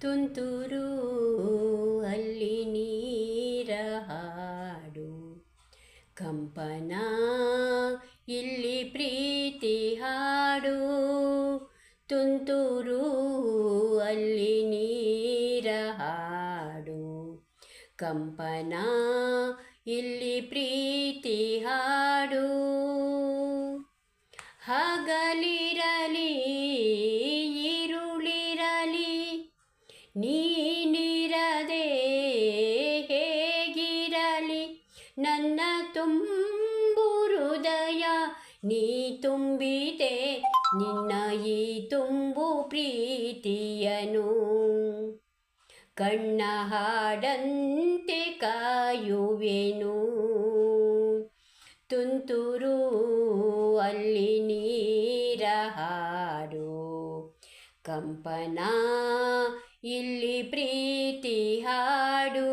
ತುಂತುರು ಅಲ್ಲಿ ನೀರ ಹಾಡು, ಕಂಪನ ಇಲ್ಲಿ ಪ್ರೀತಿ ಹಾಡು. ತುಂತುರು ಅಲ್ಲಿ ನೀರ ಹಾಡು, ಕಂಪನ ಇಲ್ಲಿ ಪ್ರೀತಿ ಹಾಡು. ಹಗಲಿರಲಿ ഇരുളിರಲಿ ನೀನಿರದೆ ಹೇಗಿರಲಿ, ನನ್ನ ತುಂಬು ಹೃದಯ ನೀ ತುಂಬಿದೆ ನಿನ್ನ ಈ ತುಂಬು ಪ್ರೀತಿಯನು. ಕಣ್ಣ ಹಾಡಂತೆ ಕಾಯುವೆನು, ತುಂತುರು ಅಲ್ಲಿ ನೀರ ಹಾಡು, ಕಂಪನ ಇಲ್ಲಿ ಪ್ರೀತಿ ಹಾಡು.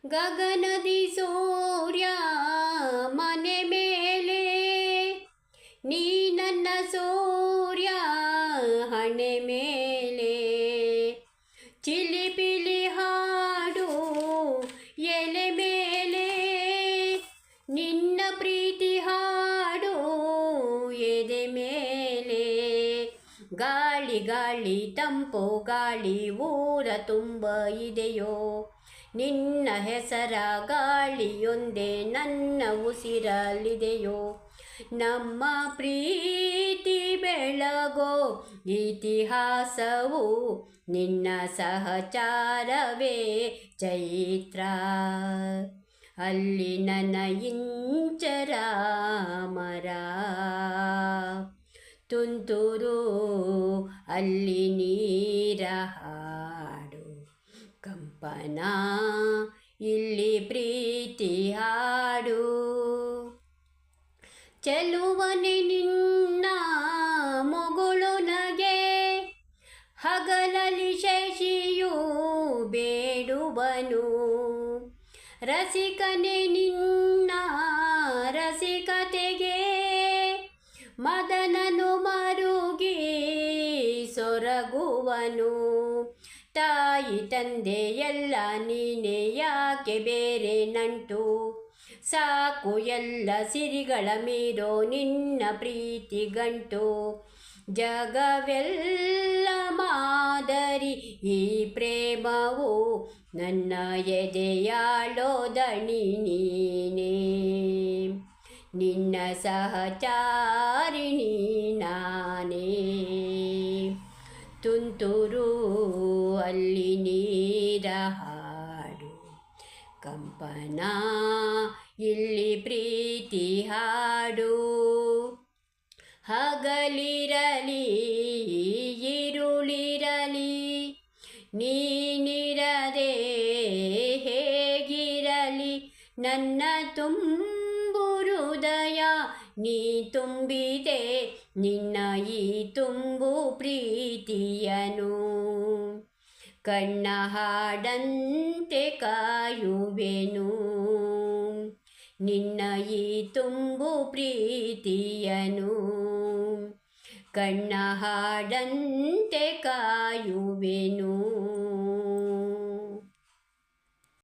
ಗಗನದಿ ಸೂರ್ಯ ಮನೆ ಮೇಲೆ, ನೀ ನನ್ನ ಸೂರ್ಯ ಹಣೆ ಮೇಲೆ. ಚಿಲಿಪಿಲಿ ಹಾಡು ಎಲೆ ಮೇಲೆ, ನಿನ್ನ ಪ್ರೀತಿ ಹಾಡು ಎದೆ ಮೇಲೆ. ಗಾಳಿ ಗಾಳಿ ತಂಪು ಗಾಳಿ ಊರ ತುಂಬ ಇದೆಯೋ, ನಿನ್ನ ಹೆಸರ ಗಾಳಿಯೊಂದೇ ನನ್ನ ಉಸಿರಲ್ಲಿದೆಯೋ. ನಮ್ಮ ಪ್ರೀತಿ ಬೆಳಗೋ ಇತಿಹಾಸವು ನಿನ್ನ ಸಹಚಾರವೇ ಚೈತ್ರ. ಅಲ್ಲಿ ನನ್ನ ಇಂಚರ ಮರ, ತುಂತುರು ಅಲ್ಲಿ ನೀರ ಹಾಡು, ಕಂಪನ ಇಲ್ಲಿ ಪ್ರೀತಿ ಹಾಡು. ಚೆಲುವನೆ ನಿನ್ನ ಮುಗುಳು ನಗೆ, ಹಗಲಲ್ಲಿ ಶಶಿಯು ಬೇಡುವನು. ರಸಿಕನೆ ನಿನ್ನ ರಸಿಕತೆಗೆ, ಮದನನು ಮರುಗಿ ಸೊರಗುವನು. ತಾಯಿ ತಂದೆ ಎಲ್ಲ ನೀನೆ ಯಾಕೆ ಬೇರೆ ನಂಟು, ಸಾಕು ಎಲ್ಲ ಸಿರಿಗಳ ಮೀರೋ ನಿನ್ನ ಪ್ರೀತಿ ಗಂಟು. ಜಗವೆಲ್ಲ ಮಾದರಿ ಈ ಪ್ರೇಮವು, ನನ್ನ ಎದೆಯಾಳೋ ದಣಿ ನೀನೇ. ನಿನ್ನ ಸಹಚಾರಿಣಿ ನಾನೇ, ತುಂತುರು ಅಲ್ಲಿ ನೀರ ಹಾಡು, ಕಂಪನ ಇಲ್ಲಿ ಪ್ರೀತಿ ಹಾಡು. ಹಗಲಿರಲಿ ഇരുಳಿರಲಿ ನೀನಿರದೆ ಹೇಗಿರಲಿ, ನನ್ನ ತುಂಬು ಹೃದಯ ನೀ ತುಂಬಿದೆ ನಿನ್ನ ಈ ತುಂಬು ಪ್ರೀತಿಯನು. ಕಣ್ಣ ಹಾಡಂತೆ ಕಾಯುವೆನು, ನಿನ್ನ ಈ ತುಂಬು ಪ್ರೀತಿಯನು. ಕಣ್ಣ ಹಾಡಂತೆ ಕಾಯುವೆನು.